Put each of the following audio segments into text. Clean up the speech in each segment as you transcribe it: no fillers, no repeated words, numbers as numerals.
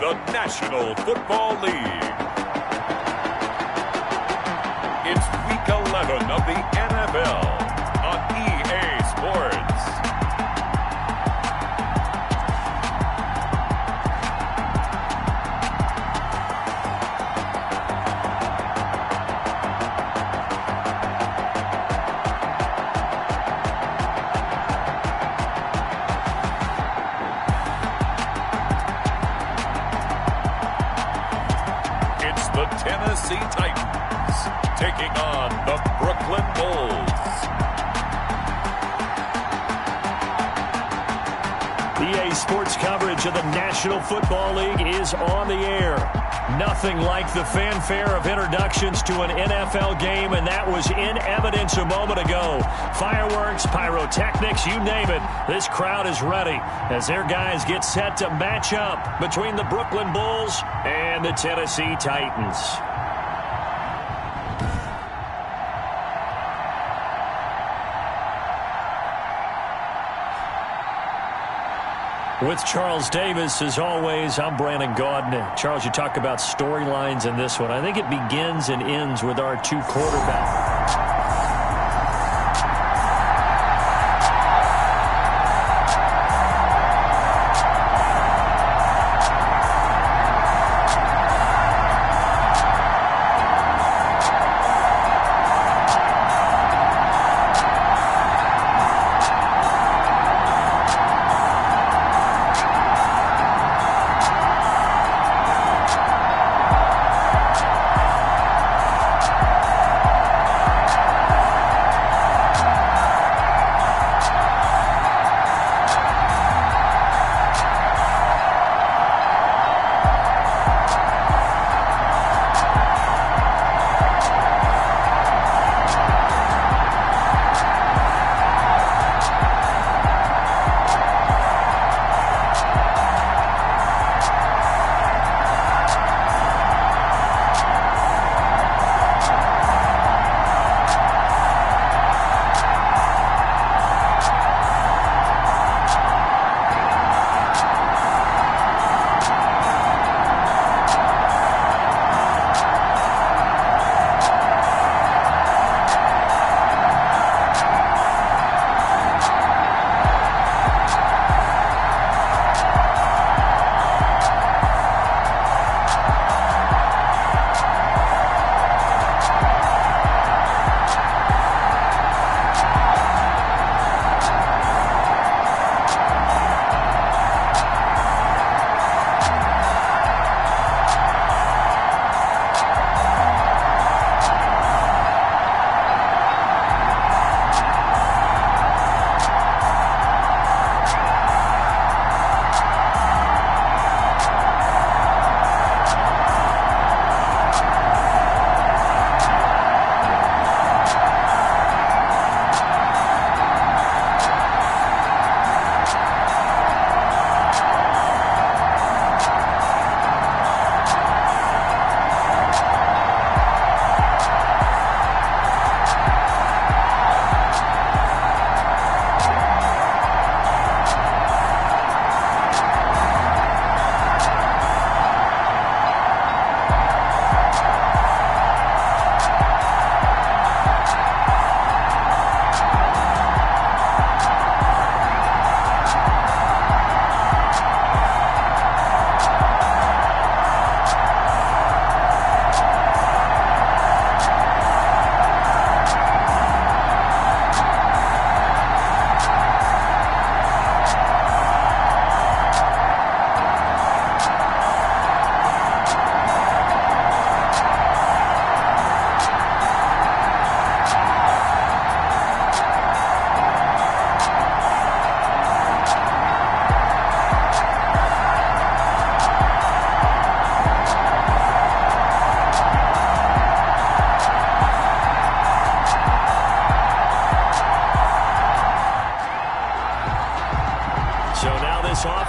the National Football League. It's Week 11 of the NFL on EA Sports. The Tennessee Titans taking on the Brooklyn Bulls. EA Sports coverage of the National Football League is on the air. Nothing like the fanfare of introductions to an NFL game, and that was in evidence a moment ago. Fireworks, pyrotechnics, you name it. This crowd is ready as their guys get set to match up between the Brooklyn Bulls and the Tennessee Titans. With Charles Davis, as always, I'm Brandon Gaudin. Charles, you talk about storylines in this one. I think it begins and ends with our two quarterbacks.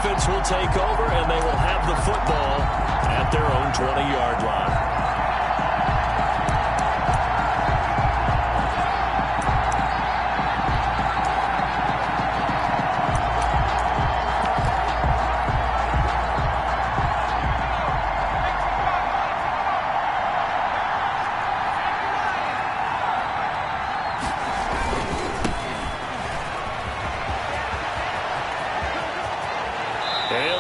offense will take over, and they will have the football at their own 20-yard line.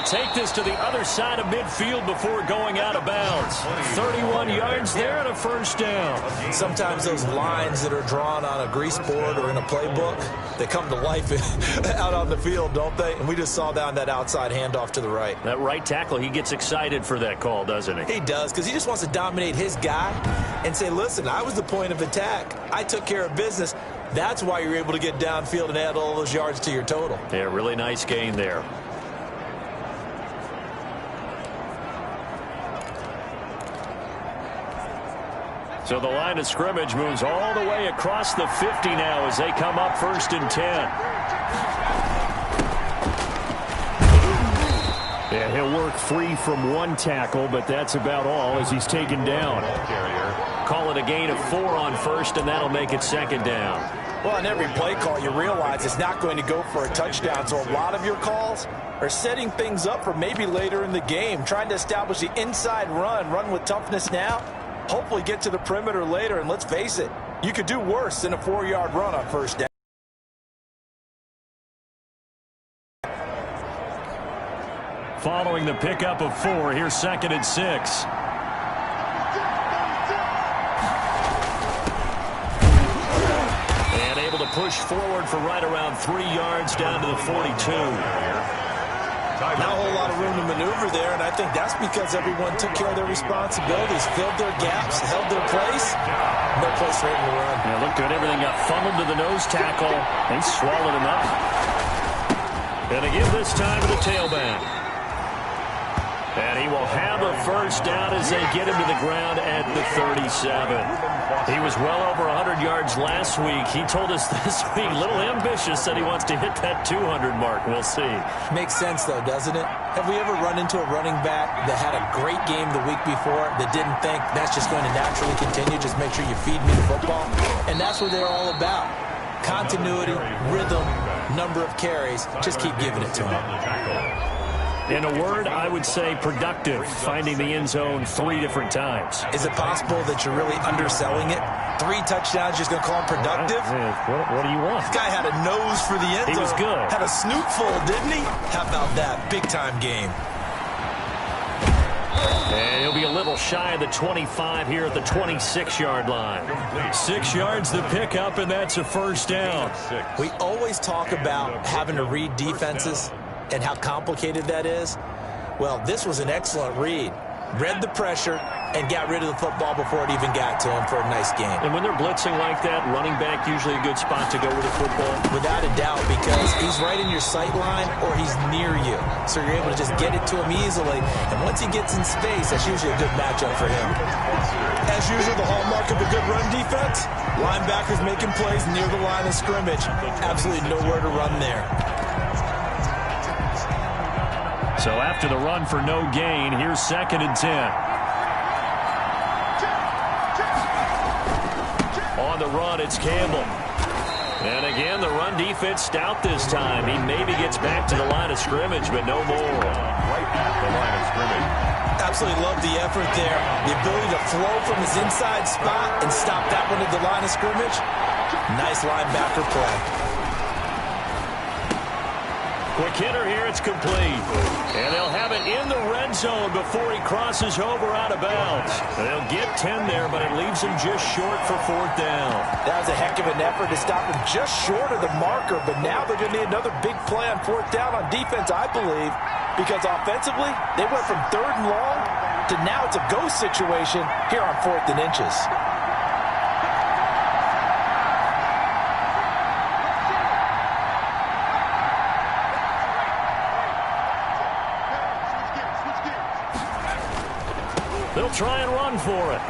take this to the other side of midfield before going out of bounds. 31 yards there and a first down. Sometimes those lines that are drawn on a grease board or in a playbook, they come to life out on the field, don't they? And we just saw down that outside handoff to the right. That right tackle, he gets excited for that call, doesn't he? He does, because he just wants to dominate his guy and say, listen, I was the point of attack. I took care of business. That's why you're able to get downfield and add all those yards to your total. Yeah, really nice gain there. So the line of scrimmage moves all the way across the 50 now as they come up 1st and 10. Yeah, he'll work free from one tackle, but that's about all as he's taken down. Call it a gain of 4 on 1st, and that'll make it 2nd down. Well, on every play call, you realize it's not going to go for a touchdown, so a lot of your calls are setting things up for maybe later in the game, trying to establish the inside run with toughness now, hopefully get to the perimeter later, and let's face it, you could do worse than a 4-yard run on 1st down. Following the pickup of 4, here's 2nd and 6. And able to push forward for right around 3 yards down to the 42. Not a whole lot of room to maneuver there, and I think that's because everyone took care of their responsibilities, filled their gaps, held their place. No place for him to run. Yeah, looked good. Everything got funneled to the nose tackle. They swallowed him up. And they give this time to the tailback. And he will have a first down as they get him to the ground at the 37. He was well over 100 yards last week. He told us this week, a little ambitious, that he wants to hit that 200 mark. We'll see. Makes sense, though, doesn't it? Have we ever run into a running back that had a great game the week before that didn't think that's just going to naturally continue? Just make sure you feed me the football. And that's what they're all about. Continuity, rhythm, number of carries. Just keep giving it to him. In a word, I would say productive, finding the end zone 3 different times. Is it possible that you're really underselling it? 3 touchdowns, just going to call him productive? What do you want? This guy had a nose for the end zone. He was good. Had a snoot full, didn't he? How about that? Big-time game. And he'll be a little shy of the 25 here at the 26-yard line. 6 yards the pickup, and that's a first down. We always talk about having to read defenses and how complicated that is. Well, this was an excellent read. Read the pressure and got rid of the football before it even got to him for a nice game. And when they're blitzing like that, running back usually a good spot to go with the football. Without a doubt, because he's right in your sight line or he's near you. So you're able to just get it to him easily. And once he gets in space, that's usually a good matchup for him. As usual, the hallmark of a good run defense, linebackers making plays near the line of scrimmage. Absolutely nowhere to run there. So after the run for no gain, here's 2nd and 10. On the run, it's Campbell. And again, the run defense stout this time. He maybe gets back to the line of scrimmage, but no more. Right at the line of scrimmage. Absolutely love the effort there. The ability to flow from his inside spot and stop that one at the line of scrimmage. Nice linebacker play. Quick hitter here, it's complete. And they'll have it in the red zone before he crosses over out of bounds. They'll get 10 there, but it leaves him just short for 4th down. That was a heck of an effort to stop him just short of the marker, but now they're going to need another big play on 4th down on defense, I believe, because offensively, they went from 3rd and long to now it's a go situation here on 4th and inches. They'll try and run for it.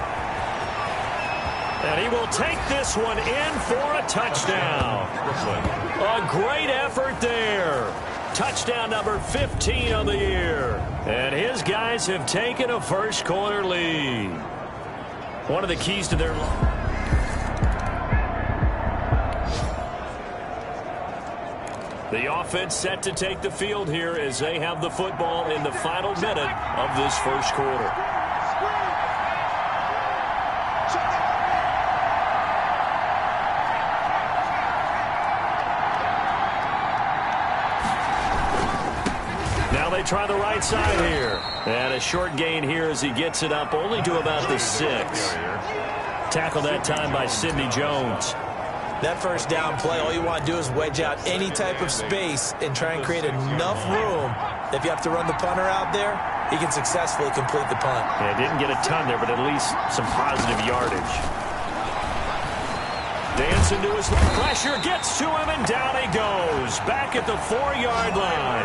And he will take this one in for a touchdown. A great effort there. Touchdown number 15 on the year. And his guys have taken a first quarter lead. One of the keys to their... The offense set to take the field here as they have the football in the final minute of this first quarter. try the right side here. And a short gain here as he gets it up only to about the 6. Tackled that time by Sidney Jones. That first down play, all you want to do is wedge out any type of space and try and create enough room. If you have to run the punter out there, he can successfully complete the punt. Yeah, didn't get a ton there, but at least some positive yardage. Dancing to his pressure, gets to him, and down he goes. Back at the 4-yard line.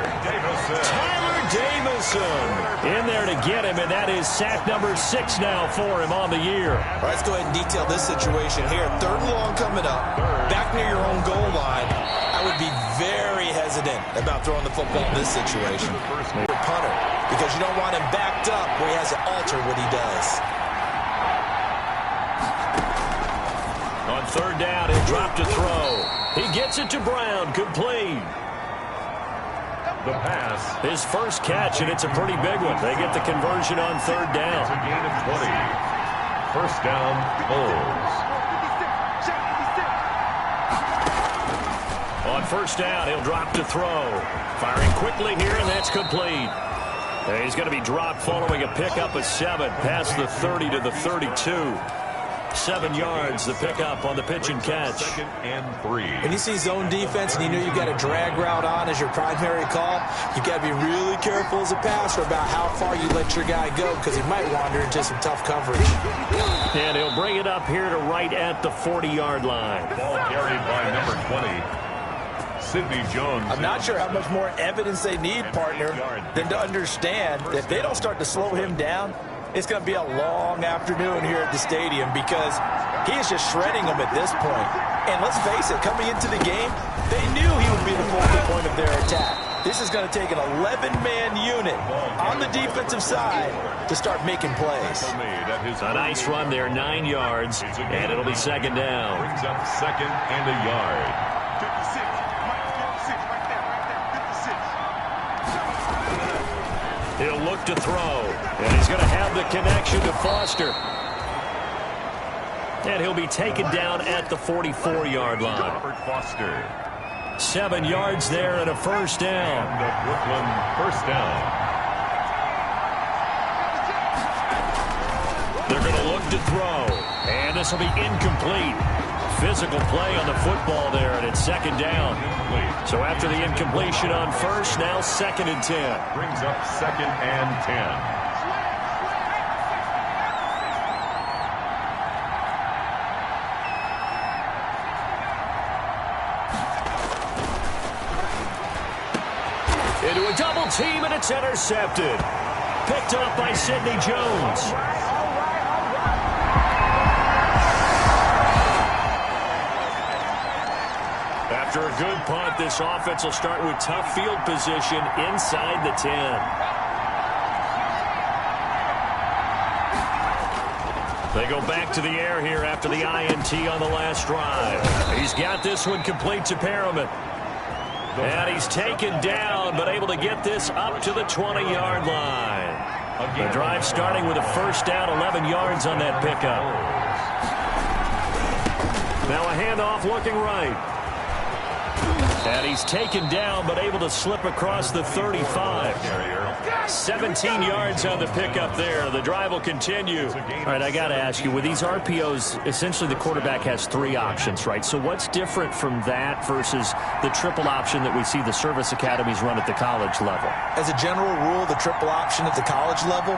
Tyler Davison in there to get him, and that is sack number 6 now for him on the year. All right, let's go ahead and detail this situation here. 3rd and long coming up, back near your own goal line. I would be very hesitant about throwing the football in this situation. Punter, because you don't want him backed up where he has to alter what he does. On 3rd down, he'll drop to throw. He gets it to Brown, complete. The pass. His first catch, and it's a pretty big one. They get the conversion on 3rd down. It's a gain of 20. First down, Bulls. On 1st down, he'll drop to throw. Firing quickly here, and that's complete. And he's going to be dropped following a pickup of 7 past the 30 to the 32. 7 yards, the pickup on the pitch and catch. 2nd and 3. When you see zone defense and you know you've got a drag route on as your primary call, you've got to be really careful as a passer about how far you let your guy go because he might wander into some tough coverage. And he'll bring it up here to right at the 40-yard line. Ball carried by number 20. Sidney Jones. I'm not sure how much more evidence they need, partner, than to understand that if they don't start to slow him down, it's going to be a long afternoon here at the stadium because he is just shredding them at this point. And let's face it, coming into the game, they knew he would be the focal point of their attack. This is going to take an 11-man unit on the defensive side to start making plays. A nice run there, 9 yards, and it'll be 2nd down. Brings up 2nd and a yard. He'll look to throw, and he's going to have the connection to Foster. And he'll be taken down at the 44-yard line. Robert Foster. 7 yards there and a first down. And the Brooklyn first down. They're going to look to throw, and this will be incomplete. Physical play on the football there, and it's 2nd down. So after the incompletion on 1st, now 2nd and 10. Brings up 2nd and 10. Into a double team, and it's intercepted. Picked up by Sidney Jones. After a good punt, this offense will start with tough field position inside the 10. They go back to the air here after the INT on the last drive. He's got this one complete to Perriman. And he's taken down, but able to get this up to the 20-yard line. The drive starting with a first down, 11 yards on that pickup. Now a handoff looking right. And he's taken down, but able to slip across the 35. 17 yards on the pickup there. The drive will continue. All right, I got to ask you, with these RPOs, essentially the quarterback has 3 options, right? So what's different from that versus the triple option that we see the service academies run at the college level? As a general rule, the triple option at the college level,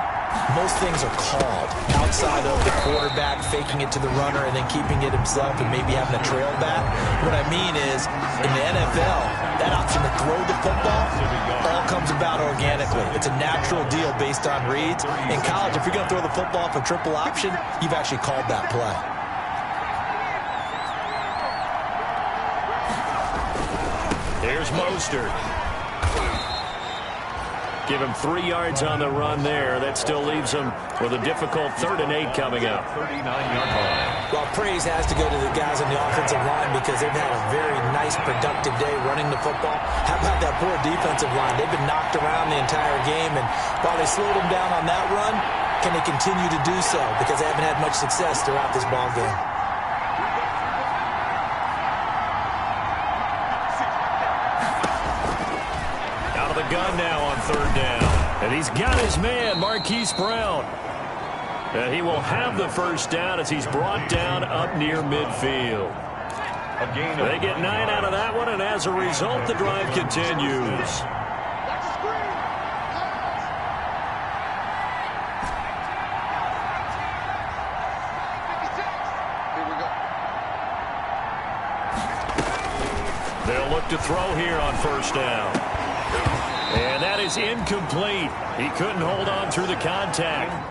most things are called outside of the quarterback faking it to the runner and then keeping it himself and maybe having a trail back. What I mean is, in the NFL, that option to throw the football all comes about organically. It's a natural deal based on reads. In college, if you're going to throw the football for triple option, you've actually called that play. Here's Mostert. Give him 3 yards on the run there. That still leaves him with a difficult 3rd and 8 coming up. 39-yard line. Well, praise has to go to the guys on the offensive line because they've had a very nice, productive day running the football. How about that poor defensive line? They've been knocked around the entire game, and while they slowed them down on that run, can they continue to do so? Because they haven't had much success throughout this ball game. the gun now on third down. And he's got his man, Marquise Brown. And he will have the first down as he's brought down up near midfield. They get 9 out of that one, and as a result, the drive continues. They'll look to throw here on first down. And that is incomplete. He couldn't hold on through the contact.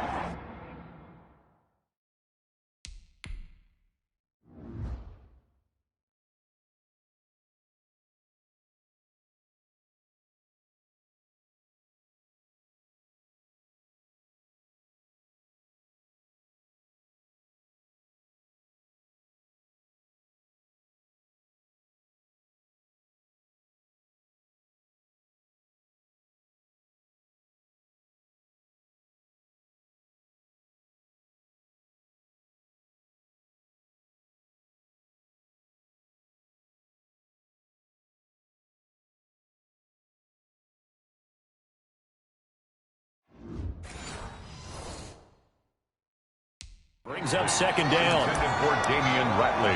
Brings up second down. For Damian Ratley.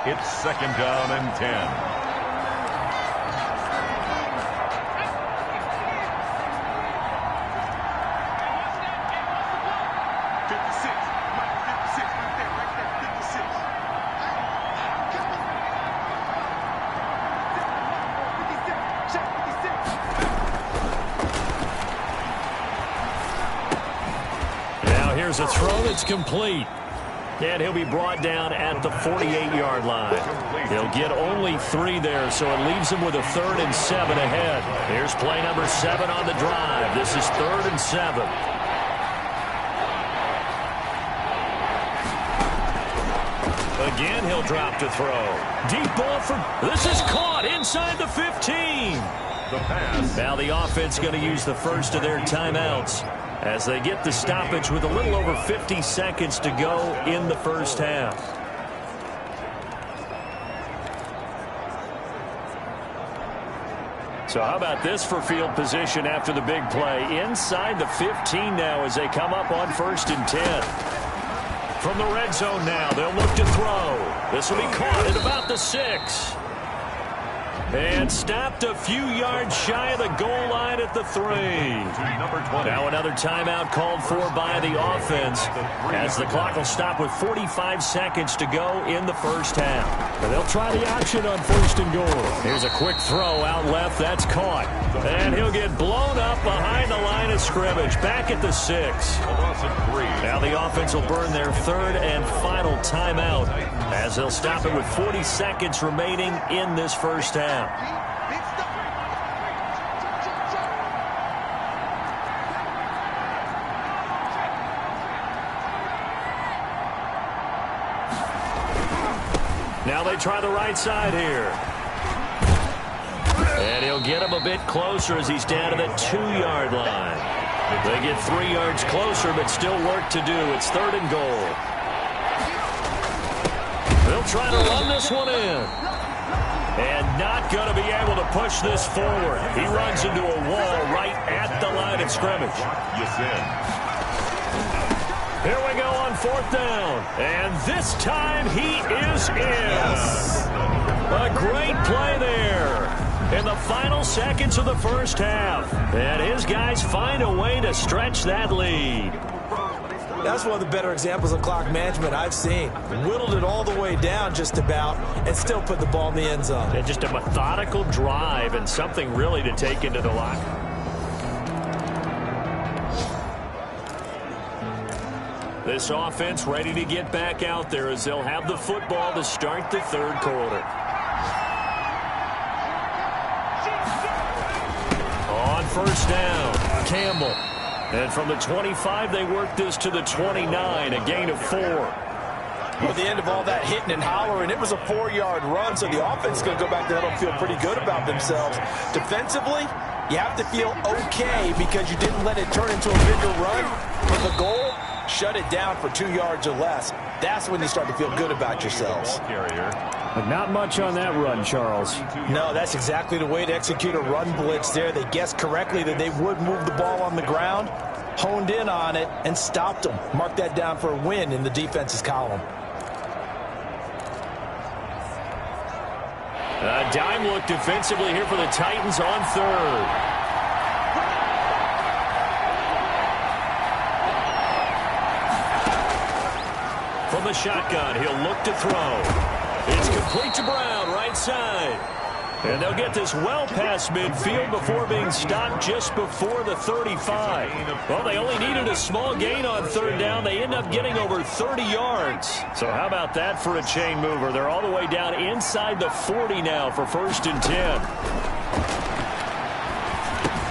It's second down and 10. Here's a throw that's complete. And he'll be brought down at the 48-yard line. He'll get only 3 there, so it leaves him with a 3rd and 7 ahead. Here's play number 7 on the drive. This is 3rd and 7. Again, he'll drop to throw. Deep ball for... This is caught inside the 15. The pass. Now the offense going to use the first of their timeouts as they get the stoppage with a little over 50 seconds to go in the first half. So how about this for field position after the big play? Inside the 15 now as they come up on 1st and 10. From the red zone now, they'll look to throw. This will be caught at about the 6. And stopped a few yards shy of the goal line at the 3. Now another timeout called for by the offense as the clock will stop with 45 seconds to go in the first half. And they'll try the option on 1st and goal. Here's a quick throw out left. That's caught. And he'll get blown up behind the line of scrimmage. Back at the 6. Now the offense will burn their 3rd and final timeout as they'll stop it with 40 seconds remaining in this first half. Now they try the right side here. And he'll get him a bit closer as he's down to the 2-yard line. They get 3 yards closer, but still work to do. It's 3rd and goal. They'll try to run this one in. And not going to be able to push this forward. He runs into a wall right at the line of scrimmage. Here we go on 4th down. And this time he is in. A great play there in the final seconds of the first half. And his guys find a way to stretch that lead. That's one of the better examples of clock management I've seen. Whittled it all the way down just about and still put the ball in the end zone. And just a methodical drive and something really to take into the locker. This offense ready to get back out there as they'll have the football to start the 3rd quarter. On 1st down, Campbell. And from the 25, they work this to the 29, a gain of 4. At the end of all that hitting and hollering, it was a 4-yard run, so the offense is going to go back there and feel pretty good about themselves. Defensively, you have to feel okay because you didn't let it turn into a bigger run. But the goal, shut it down for 2 yards or less. That's when you start to feel good about yourselves. Carrier. But not much on that run, Charles. No, that's exactly the way to execute a run blitz there. They guessed correctly that they would move the ball on the ground, honed in on it, and stopped them. Mark that down for a win in the defense's column. A dime look defensively here for the Titans on third. From the shotgun, he'll look to throw. It's complete to Brown, right side. And they'll get this well past midfield before being stopped just before the 35. Well, they only needed a small gain on third down. They end up getting over 30 yards. So how about that for a chain mover? They're all the way down inside the 40 now for 1st and 10.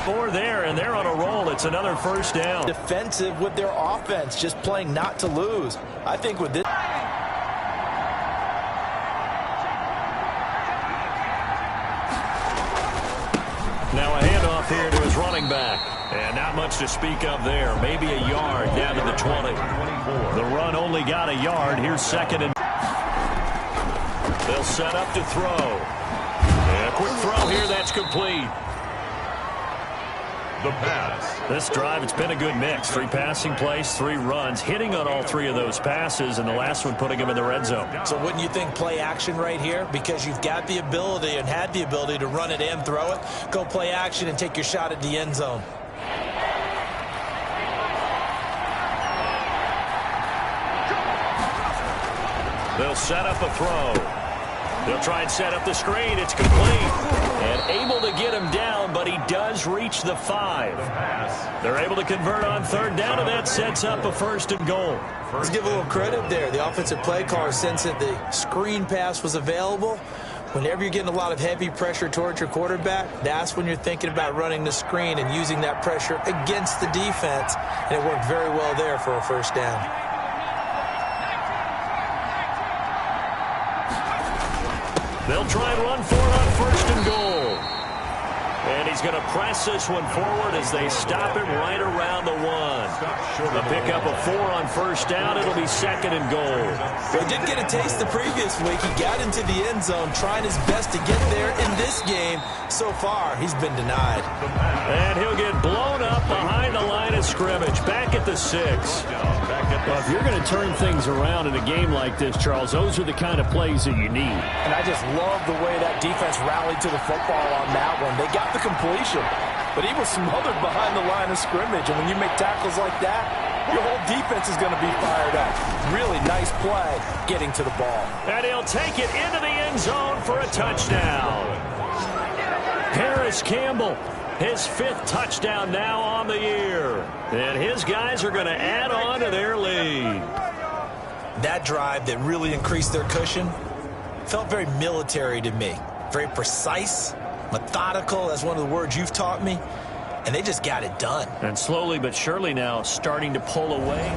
4 there, and they're on a roll. It's another 1st down. Defensive with their offense, just playing not to lose. I think with this... Now a handoff here to his running back. And not much to speak of there. Maybe a yard down to the 20. The run only got a yard. Here's 2nd and... They'll set up to throw. And a quick throw here. That's complete. The pass. This drive, it's been a good mix. 3 passing plays, 3 runs, hitting on all 3 of those passes, and the last one putting him in the red zone. So wouldn't you think play action right here? Because you've got the ability and had the ability to run it and throw it. Go play action and take your shot at the end zone. They'll set up a throw. They'll try and set up the screen. It's complete. And able to get him down, but he does reach the 5. They're able to convert on third down, and that sets up a 1st and goal. Let's give a little credit there. The offensive play caller sensed that the screen pass was available. Whenever you're getting a lot of heavy pressure towards your quarterback, that's when you're thinking about running the screen and using that pressure against the defense. And it worked very well there for a 1st down. They'll try and run for it on 1st and goal. And he's going to press this one forward as they stop him right around the 1. They'll pick up a 4 on 1st down. It'll be 2nd and goal. Well, he did get a taste the previous week. He got into the end zone, trying his best to get there in this game. So far, he's been denied. And he'll get blown up behind the line of scrimmage. Back at the 6. Well, if you're going to turn things around in a game like this, Charles, those are the kind of plays that you need. And I just love the way that defense rallied to the football on that one. They got the completion, but he was smothered behind the line of scrimmage. And when you make tackles like that, your whole defense is going to be fired up. Really nice play getting to the ball. And he'll take it into the end zone for a touchdown. Paris Campbell, his 5th touchdown now on the year. And his guys are going to add on to their lead. That drive that really increased their cushion felt very military to me. Very precise, methodical. That's one of the words you've taught me. And they just got it done. And slowly but surely now starting to pull away.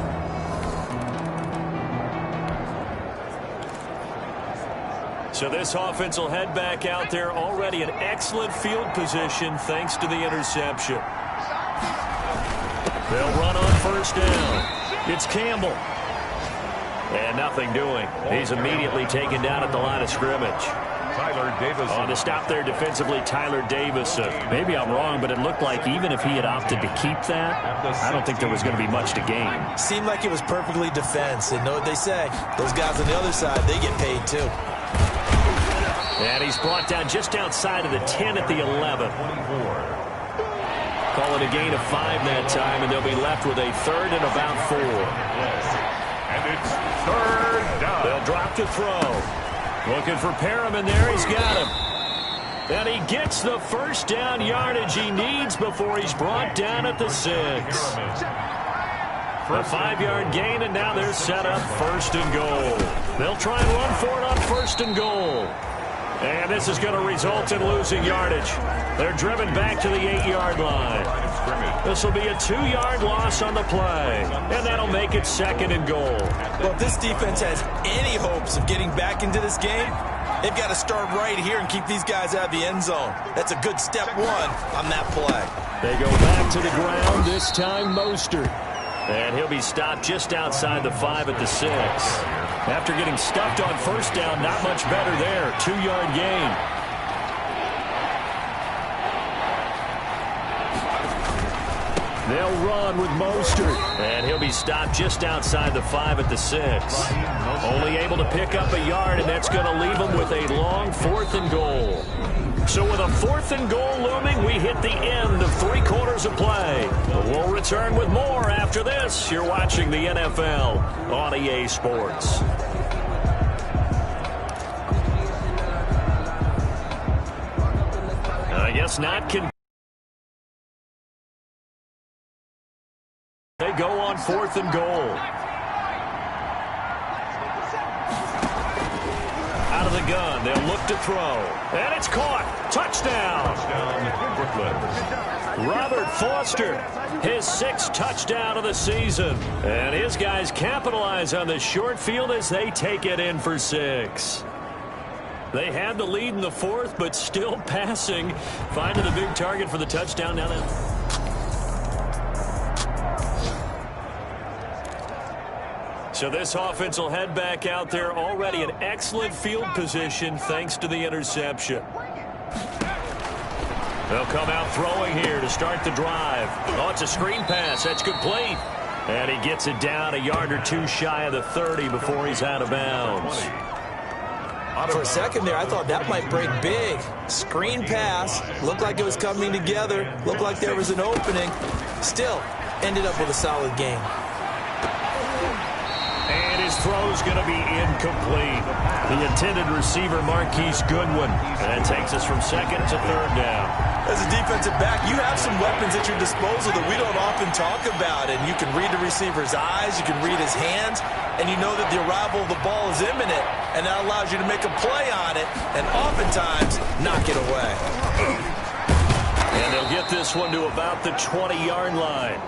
So this offense will head back out there, already in excellent field position thanks to the interception. They'll run on 1st down. It's Campbell. And nothing doing. He's immediately taken down at the line of scrimmage. Tyler Davison. On the stop there defensively, Tyler Davison. Maybe I'm wrong, but it looked like even if he had opted to keep that, I don't think there was going to be much to gain. Seemed like it was perfectly defense. And know what they say, those guys on the other side, they get paid too. And he's brought down just outside of the 10 at the 11. Call it a gain of 5 that time, and they'll be left with a 3rd and about 4. And it's 3rd down. They'll drop to throw. Looking for Perriman there. He's got him. And he gets the 1st down yardage he needs before he's brought down at the 6. A 5-yard gain, and now they're set up 1st and goal. They'll try and run for it on 1st and goal. And this is going to result in losing yardage. They're driven back to the 8-yard line. This will be a 2-yard loss on the play. And that'll make it 2nd and goal. Well, if this defense has any hopes of getting back into this game, they've got to start right here and keep these guys out of the end zone. That's a good step 1 on that play. They go back to the ground, this time Mostert. And he'll be stopped just outside the 5 at the 6. After getting stuffed on first down, not much better there. 2-yard gain. They'll run with Mostert. And he'll be stopped just outside the 5 at the 6. Only able to pick up a yard, and that's going to leave him with a long 4th and goal. So with a 4th and goal looming, we hit the end of 3 quarters of play. We'll return with more after this. You're watching the NFL on EA Sports. I guess not. They go on 4th and goal. Out of the gun, they'll look to throw. And it's caught. Touchdown. Robert Foster, his 6th touchdown of the season. And his guys capitalize on the short field as they take it in for 6. They had the lead in the 4th, but still passing. Finding the big target for the touchdown. Now that... So this offense will head back out there, already in excellent field position thanks to the interception. They'll come out throwing here to start the drive. Oh, it's a screen pass. That's complete. And he gets it down a yard or 2 shy of the 30 before he's out of bounds. For a second there, I thought that might break big. Screen pass. Looked like it was coming together. Looked like there was an opening. Still, ended up with a solid game. And his throw's going to be incomplete. The intended receiver, Marquise Goodwin. And that takes us from 2nd to 3rd down. As a defensive back, you have some weapons at your disposal that we don't often talk about. And you can read the receiver's eyes, you can read his hands, and you know that the arrival of the ball is imminent. And that allows you to make a play on it and oftentimes knock it away. And they'll get this one to about the 20-yard line.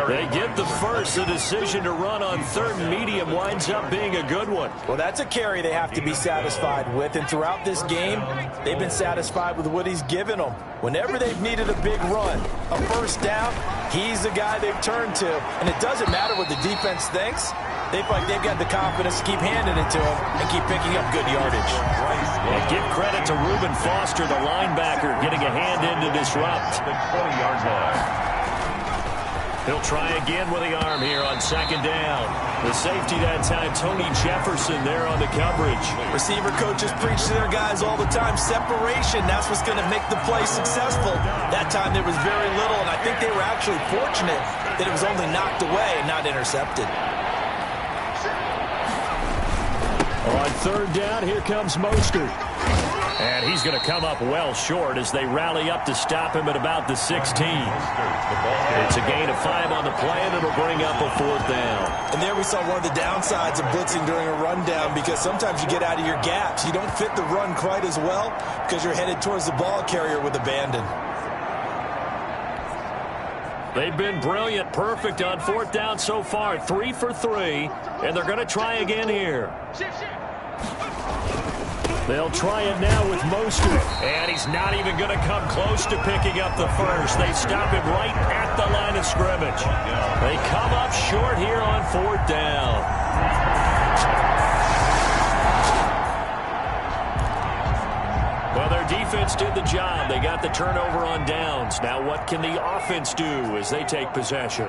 They get the first. The decision to run on 3rd and medium winds up being a good one. Well, that's a carry they have to be satisfied with. And throughout this game, they've been satisfied with what he's given them. Whenever they've needed a big run, a first down, he's the guy they've turned to. And it doesn't matter what the defense thinks. They feel like they've got the confidence to keep handing it to him and keep picking up good yardage. And give credit to Reuben Foster, the linebacker, getting a hand in to disrupt. The 20-yard line. He'll try again with the arm here on 2nd down. The safety that time, Tony Jefferson there on the coverage. Receiver coaches preach to their guys all the time. Separation, that's what's going to make the play successful. That time there was very little, and I think they were actually fortunate that it was only knocked away, not intercepted. On 3rd down, here comes Mostert. And he's going to come up well short as they rally up to stop him at about the 16. It's a gain of 5 on the play, and it'll bring up a 4th down. And there we saw one of the downsides of blitzing during a rundown, because sometimes you get out of your gaps. You don't fit the run quite as well because you're headed towards the ball carrier with abandon. They've been brilliant, perfect on 4th down so far. 3 for 3, and they're going to try again here. They'll try it now with Mostert, and he's not even going to come close to picking up the first. They stop him right at the line of scrimmage. They come up short here on 4th down. Well, their defense did the job. They got the turnover on downs. Now what can the offense do as they take possession?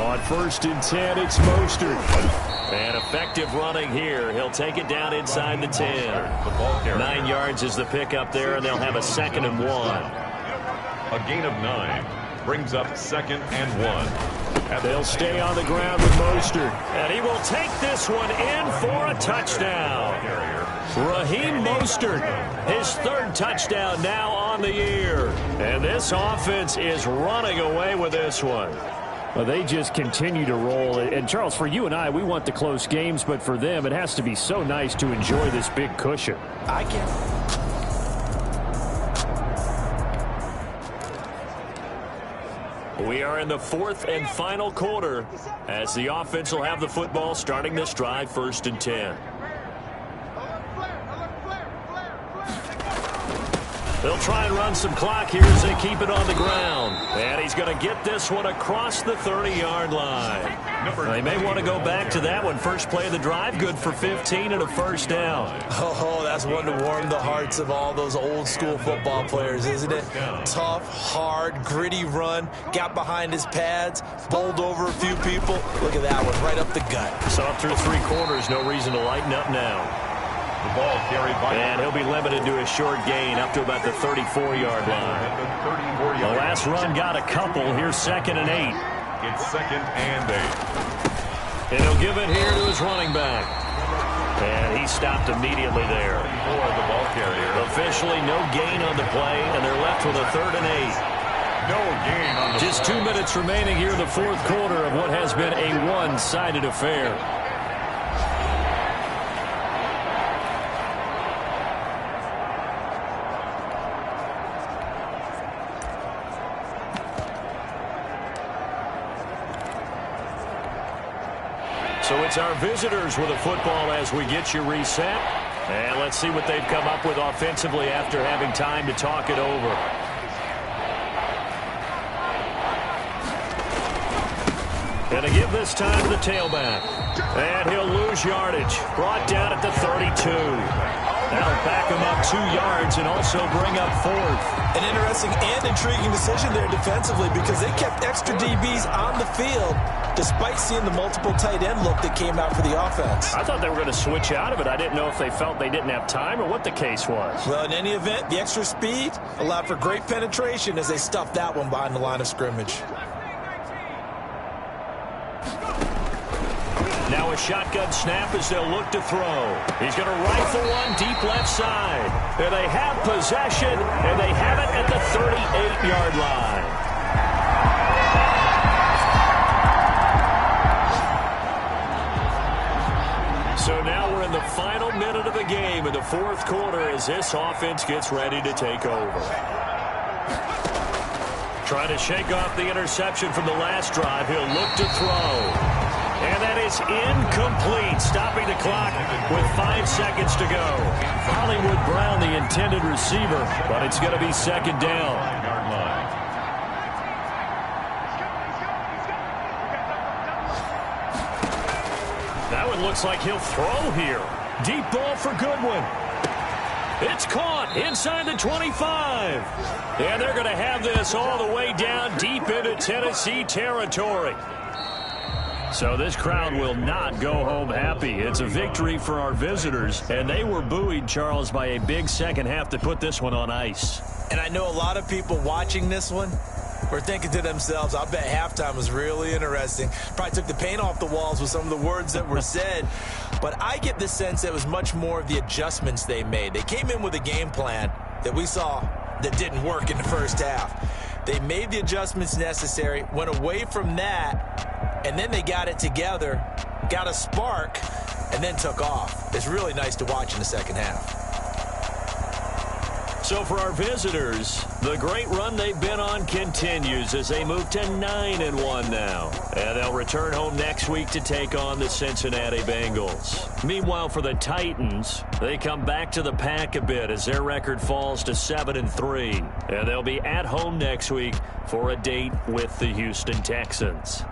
On 1st and 10, it's Mostert. And effective running here. He'll take it down inside the 10. 9 yards is the pickup there, and they'll have a 2nd and 1. A gain of 9 brings up 2nd and 1. They'll stay on the ground with Mostert. And he will take this one in for a touchdown. Raheem Mostert, his 3rd touchdown now on the year. And this offense is running away with this one. Well, they just continue to roll. And, Charles, for you and I, we want the close games, but for them, it has to be so nice to enjoy this big cushion. I can. We are in the 4th and final quarter as the offense will have the football starting this drive, 1st and 10. They'll try and run some clock here as they keep it on the ground. And he's going to get this one across the 30-yard line. They may want to go back to that one. First play of the drive, good for 15 and a first down. Oh, that's one to warm the hearts of all those old-school football players, isn't it? Tough, hard, gritty run. Got behind his pads, bowled over a few people. Look at that one, right up the gut. So through 3 quarters, no reason to lighten up now. The ball carried by. And he'll be limited to a short gain up to about the 34-yard line. The last run got a couple. Here's 2nd and 8. It's 2nd and 8. And he'll give it here to his running back. And he stopped immediately there. For the ball carrier. Officially no gain on the play, and they're left with a 3rd and 8. No gain on the Just 2 minutes remaining here in the 4th quarter of what has been a one-sided affair. So it's our visitors with a football as we get you reset. And let's see what they've come up with offensively after having time to talk it over. And to give this time to the tailback. And he'll lose yardage. Brought down at the 32. That'll back him up 2 yards and also bring up 4th. An interesting and intriguing decision there defensively because they kept extra DBs on the field despite seeing the multiple tight end look that came out for the offense. I thought they were going to switch out of it. I didn't know if they felt they didn't have time or what the case was. Well, in any event, the extra speed allowed for great penetration as they stuffed that one behind the line of scrimmage. Now a shotgun snap as they'll look to throw. He's going to rifle one deep left side. And they have possession, and they have it at the 38-yard line. So now we're in the final minute of the game in the 4th quarter as this offense gets ready to take over. Trying to shake off the interception from the last drive. He'll look to throw. And that is incomplete, stopping the clock with 5 seconds to go. Hollywood Brown, the intended receiver, but it's going to be 2nd down. That one looks like he'll throw here. Deep ball for Goodwin. It's caught inside the 25. And they're going to have this all the way down deep into Tennessee territory. So this crowd will not go home happy. It's a victory for our visitors, and they were buoyed, Charles, by a big second half to put this one on ice. And I know a lot of people watching this one were thinking to themselves, I bet halftime was really interesting. Probably took the paint off the walls with some of the words that were said. But I get the sense it was much more of the adjustments they made. They came in with a game plan that we saw that didn't work in the first half. They made the adjustments necessary, went away from that, and then they got it together, got a spark, and then took off. It's really nice to watch in the second half. So for our visitors, the great run they've been on continues as they move to 9-1 now. And they'll return home next week to take on the Cincinnati Bengals. Meanwhile, for the Titans, they come back to the pack a bit as their record falls to 7-3. And they'll be at home next week for a date with the Houston Texans.